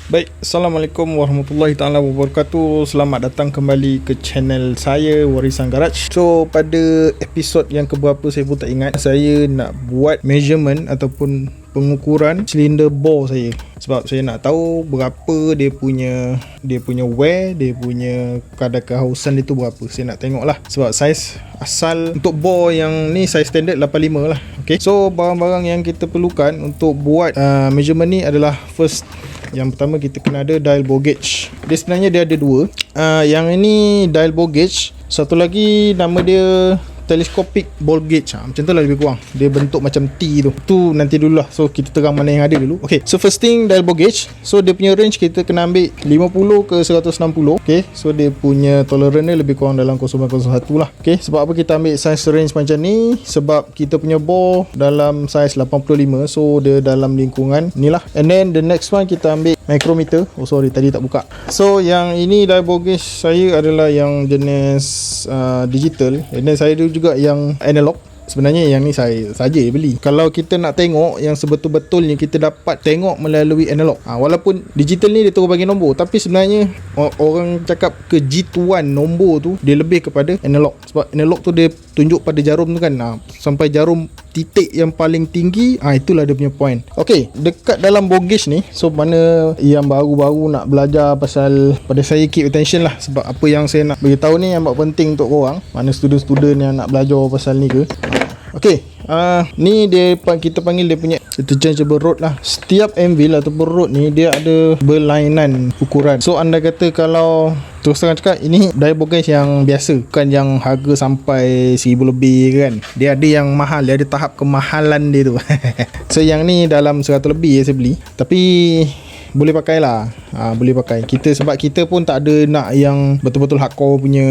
Baik, Assalamualaikum warahmatullahi taala wabarakatuh. Selamat datang kembali ke channel saya, Warisan Garage. So, pada episod yang keberapa saya pun tak ingat, saya nak buat measurement ataupun pengukuran silinder bore saya. Sebab saya nak tahu berapa dia punya wear, dia punya kadar kehausan dia tu berapa. Saya nak tengok lah. Sebab saiz asal untuk bore yang ni saiz standard 85 lah. Okay. So, barang-barang yang kita perlukan untuk buat measurement ni adalah first, yang pertama kita kena ada dial bore gauge. Dia sebenarnya dia ada dua. Yang ini dial bore gauge. Satu lagi nama dia telescopic ball gauge. Macam tu lah lebih kurang. Dia bentuk macam T tu. Tu nanti dulu lah. So kita terang mana yang ada dulu. Okay, so first thing dial bore gauge. So dia punya range kita kena ambil 50 ke 160. Okay, so dia punya tolerance dia lebih kurang dalam 0.01 lah. Okay, sebab apa kita ambil size range macam ni? Sebab kita punya bore dalam size 85. So dia dalam lingkungan ni lah. And then the next one kita ambil micrometer. Oh sorry, tadi tak buka. So yang ini dial bore gauge saya adalah yang jenis digital. And then saya ada juga yang analog. Sebenarnya yang ni saya saja beli. Kalau kita nak tengok yang sebetul-betulnya, kita dapat tengok melalui analog. Walaupun digital ni dia terus bagi nombor, tapi sebenarnya orang cakap kejiduan nombor tu dia lebih kepada analog. Sebab analog tu dia tunjuk pada jarum tu kan, sampai jarum titik yang paling tinggi, itulah dia punya point. Okay, dekat dalam bore gauge ni, so mana yang baru-baru nak belajar pasal, pada saya keep attention lah. Sebab apa yang saya nak beritahu ni yang penting untuk korang, mana student-student yang nak belajar pasal ni ke. Okay, ni dia kita panggil dia punya interchangeable rod lah. Setiap anvil ataupun rod ni dia ada berlainan ukuran. So anda kata kalau terus terang cakap, ini dial bore gauge yang biasa, bukan yang harga sampai 1000 lebih kan. Dia ada yang mahal, dia ada tahap kemahalan dia tu. So yang ni dalam 100 lebih saya beli. Tapi boleh pakai lah. Boleh pakai kita, sebab kita pun tak ada nak yang betul-betul hardcore punya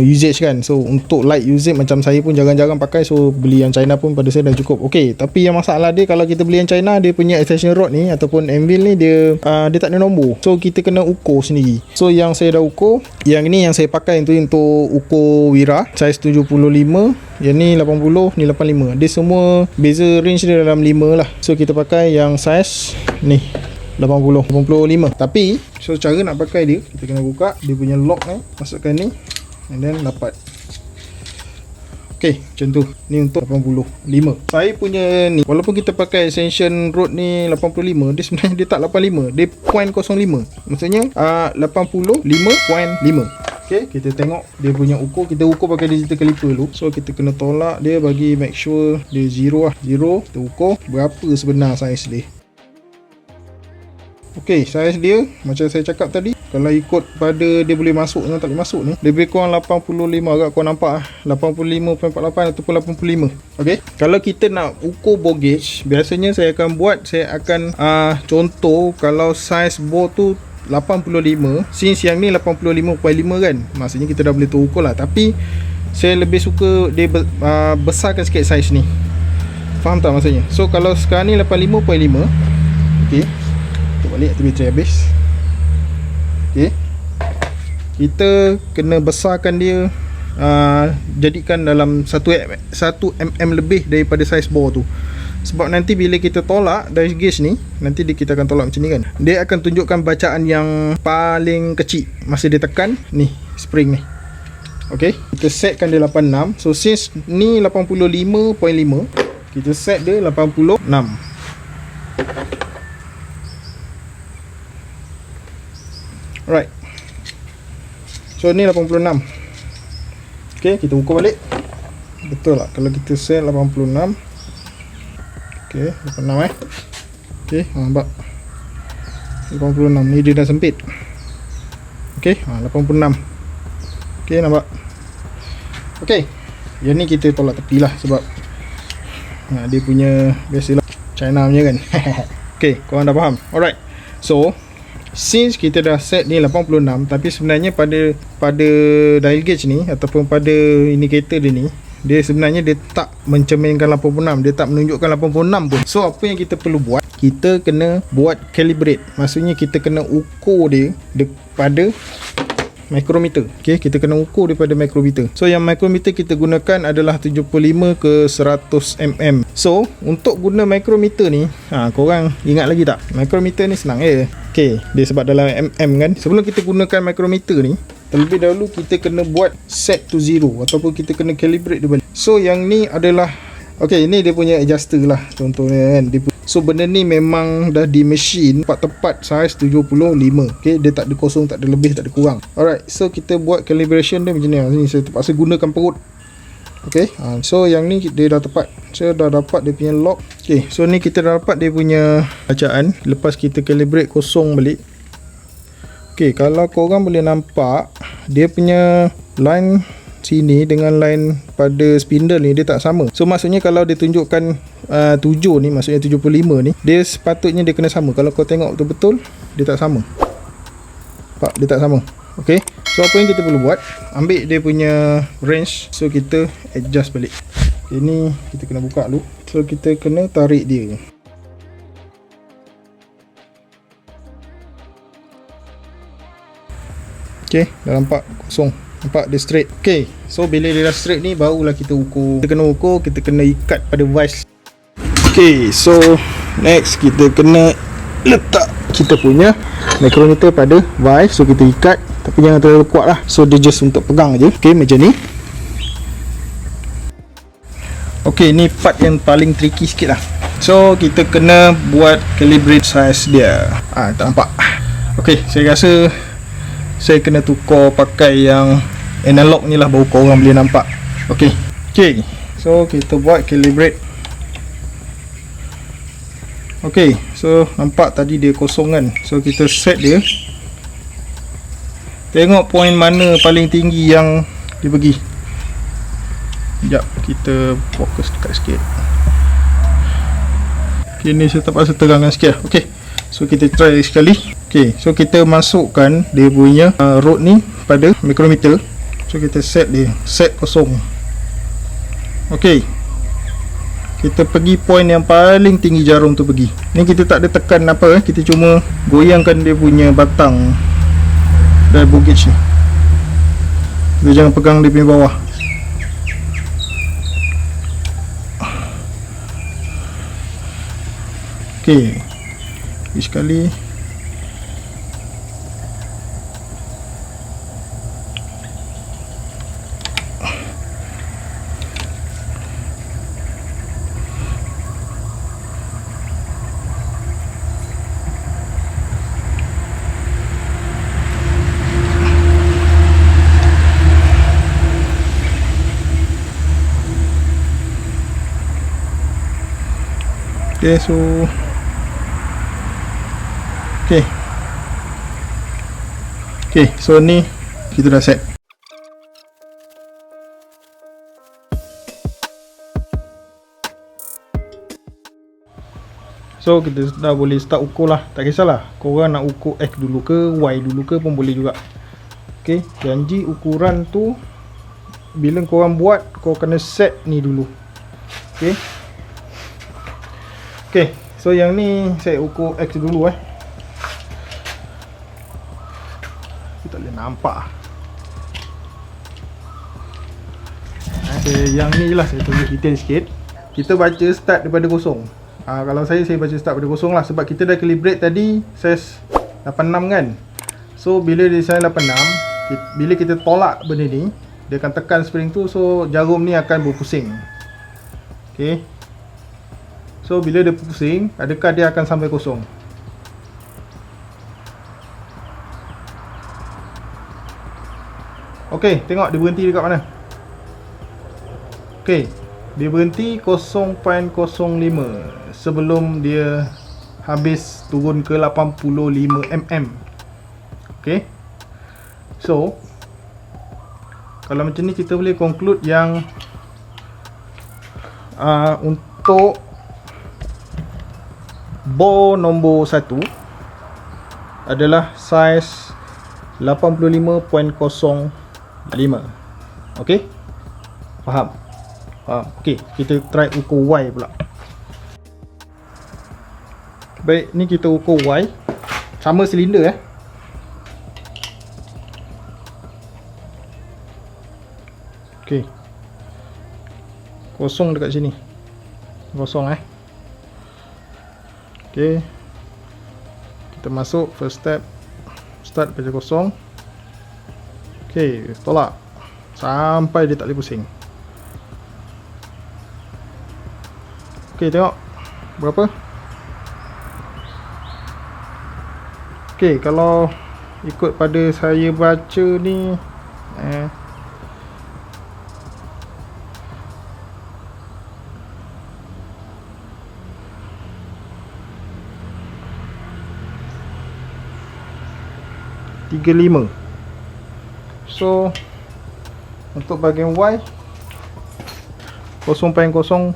usage kan. So untuk light usage macam saya pun jarang-jarang pakai. So beli yang China pun pada saya dah cukup. Okay, tapi yang masalah dia, kalau kita beli yang China, dia punya extension rod ni ataupun anvil ni dia tak ada nombor. So kita kena ukur sendiri. So yang saya dah ukur, yang ni yang saya pakai tu untuk ukur Wira size 75, yang ni 80, ni 85. Dia semua beza range dia dalam 5 lah. So kita pakai yang size ni 85. Tapi so cara nak pakai dia, kita kena buka dia punya lock ni, masukkan ni, and then dapat. Okay, macam tu. Ni untuk 85. Saya punya ni, walaupun kita pakai extension rod ni 85, dia sebenarnya dia tak 85, dia 0.05. Maksudnya 85.5. Okay, kita tengok dia punya ukur. Kita ukur pakai digital caliper dulu. So kita kena tolak dia bagi make sure dia 0 lah. 0, kita ukur berapa sebenar saiz dia. Okay, saiz dia macam saya cakap tadi, kalau ikut pada dia boleh masuk dengan tak boleh masuk ni, lebih kurang 85 agak kau nampak 85.48 ataupun 85. Okay, kalau kita nak ukur bore gauge, biasanya saya akan contoh, kalau saiz bore tu 85, since yang ni 85.5 kan, maksudnya kita dah boleh terukur lah. Tapi saya lebih suka dia besarkan sikit saiz ni. Faham tak maksudnya? So kalau sekarang ni 85.5, okay, kita balik bateri habis. Okay, kita kena besarkan dia, jadikan dalam 1 mm lebih daripada saiz bore tu. Sebab nanti bila kita tolak dial gauge ni, nanti kita akan tolak macam ni kan, dia akan tunjukkan bacaan yang paling kecil masa dia tekan ni spring ni. Okay, kita setkan dia 86. So since ni 85.5, kita set dia 86. Alright, so ni 86. Okay, kita ukur balik. Betul lah kalau kita set 86. Okay, 86 Okay, nampak 86 ni dia dah sempit. Okay, 86. Okay, nampak. Okay, yang ni kita tolak tepi lah, sebab dia punya biasalah China punya kan. Okay, korang dah faham. Alright, so since kita dah set ni 86, tapi sebenarnya pada dial gauge ni ataupun pada indicator dia ni, dia sebenarnya dia tak mencerminkan 86, dia tak menunjukkan 86 pun. So apa yang kita perlu buat, kita kena buat calibrate. Maksudnya kita kena ukur dia pada micrometer. Okay, kita kena ukur daripada micrometer. So yang micrometer kita gunakan adalah 75 ke 100 mm. So untuk guna micrometer ni, korang ingat lagi tak? Micrometer ni senang je. Okay, dia sebab dalam mm kan. Sebelum kita gunakan micrometer ni, terlebih dahulu kita kena buat set to zero ataupun kita kena calibrate dia balik. So yang ni adalah, okay, ni dia punya adjuster lah contohnya kan. So benda ni memang dah di machine tepat saiz 75. Okay, dia tak ada kosong, tak ada lebih, tak ada kurang. Alright, so kita buat calibration dia macam ni. Ni saya terpaksa gunakan perut. Okay, so yang ni dia dah tepat. Saya dah dapat dia punya lock. Okay, so ni kita dah dapat dia punya bacaan. Lepas kita calibrate kosong balik. Okay, kalau korang boleh nampak, dia punya line sini dengan line pada spindle ni dia tak sama. So maksudnya kalau dia tunjukkan 7 ni, maksudnya 75 ni, dia sepatutnya dia kena sama. Kalau kau tengok betul-betul, dia tak sama. Nampak? Dia tak sama. Okay, so apa yang kita perlu buat, ambil dia punya range. So kita adjust balik. Okay, ni kita kena buka dulu. So kita kena tarik dia. Okay, dah nampak kosong. Nampak dia straight. Okay, so bila dia dah straight ni, barulah kita ukur. Kita kena ukur, kita kena ikat pada vise. Okay, so next kita kena letak kita punya micrometer pada vise. So kita ikat, tapi jangan terlalu kuat lah. So dia just untuk pegang je. Okay, macam ni. Okay, ni part yang paling tricky sikit lah. So kita kena buat calibrate size dia. Tak nampak. Okay, saya rasa saya kena tukar pakai yang analog ni lah, baru korang boleh nampak. Okay, so kita buat calibrate. Okay, so nampak tadi dia kosong kan. So kita set dia. Tengok point mana paling tinggi yang dia pergi. Sekejap, kita fokus dekat sikit. Okay, ni saya terpaksa terangkan sikit. Okay, so kita try sekali. Okay, so kita masukkan dia punya rod ni pada micrometer. So kita set dia, set kosong. Okay, kita pergi point yang paling tinggi jarum tu pergi. Ni kita tak ada tekan apa, kita cuma goyangkan dia punya batang dari gauge ni. Kita jangan pegang dia punya bawah. Okay, sekali. Okay, so okay, so ni kita dah set. So kita dah boleh start ukur lah. Tak kisahlah korang nak ukur X dulu ke Y dulu ke pun boleh juga. Okay, janji ukuran tu bila korang buat, kau kena set ni dulu. Okay, okay, so yang ni saya ukur X dulu kita tak boleh nampak. Okay, yang ni lah saya tunjuk detail sikit. Kita baca start daripada kosong. Kalau saya baca start daripada kosong lah. Sebab kita dah calibrate tadi size 86 kan. So bila dia size 86, bila kita tolak benda ni, dia akan tekan spring tu. So jarum ni akan berpusing. Okay, so bila dia pusing, adakah dia akan sampai kosong? Ok, tengok dia berhenti dekat mana. Ok, dia berhenti 0.05 sebelum dia habis turun ke 85 mm. Ok, so kalau macam ni kita boleh conclude yang untuk bore nombor 1 adalah saiz 85.05. Okey? Faham? Faham. Okey, kita try ukur Y pula. Baik, ni kita ukur Y. Sama silinder Okey. Kosong dekat sini. Kosong Okey. Kita masuk first step. Start baca kosong. Okey, tolak sampai dia tak boleh pusing. Okey, tengok berapa. Okey, kalau ikut pada saya baca ni 35. So untuk bahagian Y 0.035.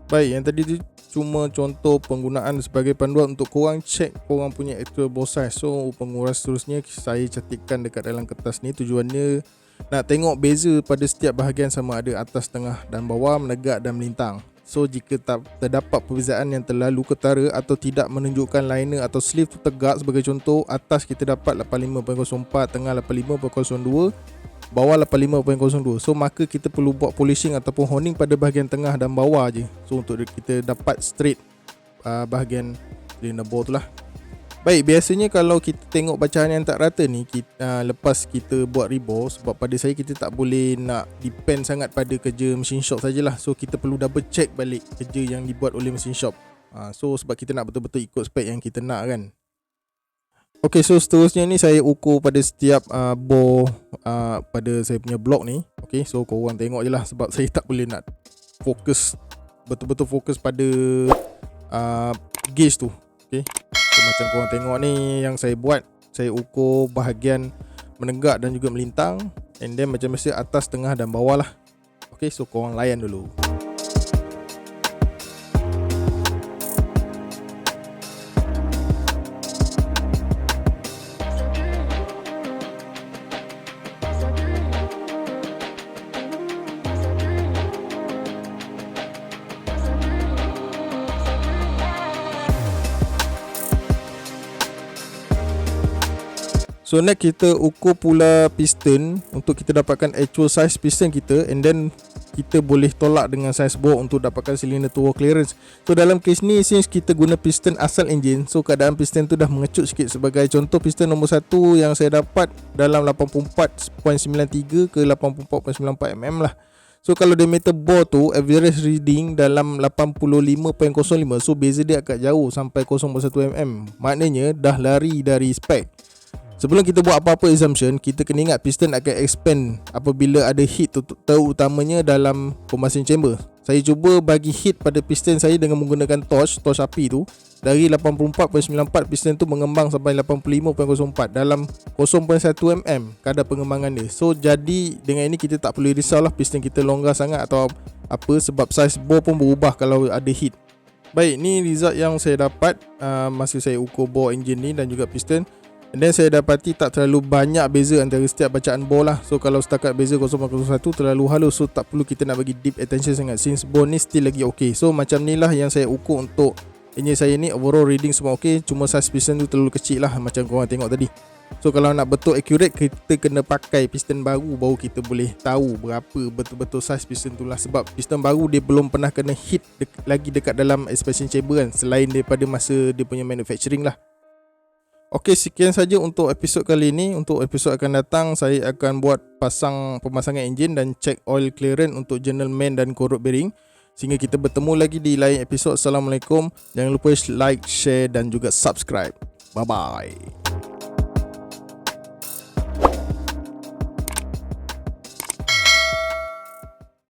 Baik, yang tadi tu cuma contoh penggunaan sebagai panduan untuk korang check korang punya actual bore size. So penguras seterusnya saya cantikkan dekat dalam kertas ni. Tujuannya nak tengok beza pada setiap bahagian, sama ada atas, tengah dan bawah, menegak dan melintang. So jika tak terdapat perbezaan yang terlalu ketara atau tidak menunjukkan liner atau sleeve tu tegak, sebagai contoh, atas kita dapat 85.04, tengah 85.02, bawah 85.02. So maka kita perlu buat polishing ataupun honing pada bahagian tengah dan bawah je. So untuk kita dapat straight bahagian liner bore tu lah. Baik, biasanya kalau kita tengok bacaan yang tak rata ni, lepas kita buat rebore, sebab pada saya kita tak boleh nak depend sangat pada kerja mesin shop sajalah. So kita perlu double check balik kerja yang dibuat oleh mesin shop. So sebab kita nak betul-betul ikut spek yang kita nak kan. Okay, so seterusnya ni saya ukur pada setiap bore pada saya punya blok ni. Okay, so korang tengok je lah, sebab saya tak boleh nak fokus, betul-betul fokus pada gauge tu. Okay, so macam korang tengok ni yang saya buat, saya ukur bahagian menegak dan juga melintang, and then macam biasa atas, tengah dan bawah lah. Okay, so korang layan dulu. So next kita ukur pula piston untuk kita dapatkan actual size piston kita, and then kita boleh tolak dengan size bore untuk dapatkan cylinder turbo clearance. So dalam kes ni, since kita guna piston asal enjin, so keadaan piston tu dah mengecut sikit. Sebagai contoh, piston nombor 1 yang saya dapat dalam 84.93 ke 84.94 mm lah. So kalau diameter bore tu average reading dalam 85.05, so beza dia agak jauh sampai 0.1 mm. Maknanya dah lari dari spek. Sebelum kita buat apa-apa assumption, kita kena ingat piston akan expand apabila ada heat, terutamanya dalam combustion chamber. Saya cuba bagi heat pada piston saya dengan menggunakan torch api tu. Dari 84.94, piston tu mengembang sampai 85.04 dalam 0.1 mm kadar pengembangan dia. So jadi dengan ini kita tak perlu risau lah piston kita longgar sangat atau apa, sebab size bore pun berubah kalau ada heat. Baik, ni result yang saya dapat masa saya ukur bore engine ni dan juga piston. And then saya dapati tak terlalu banyak beza antara setiap bacaan bore lah. So kalau setakat beza 0.01 terlalu halus, so tak perlu kita nak bagi deep attention sangat, since bore ni still lagi okay. So macam ni lah yang saya ukur untuk engine saya ni. Overall reading semua okay, cuma size piston tu terlalu kecil lah macam korang tengok tadi. So kalau nak betul accurate, kita kena pakai piston baru kita boleh tahu berapa betul-betul size piston tu lah. Sebab piston baru dia belum pernah kena hit lagi dekat dalam expansion chamber kan, selain daripada masa dia punya manufacturing lah. Okey, sekian saja untuk episod kali ini. Untuk episod akan datang, saya akan buat pemasangan enjin dan check oil clearance untuk journal main dan corrode bearing. Sehingga kita bertemu lagi di lain episod. Assalamualaikum. Jangan lupa like, share dan juga subscribe. Bye bye.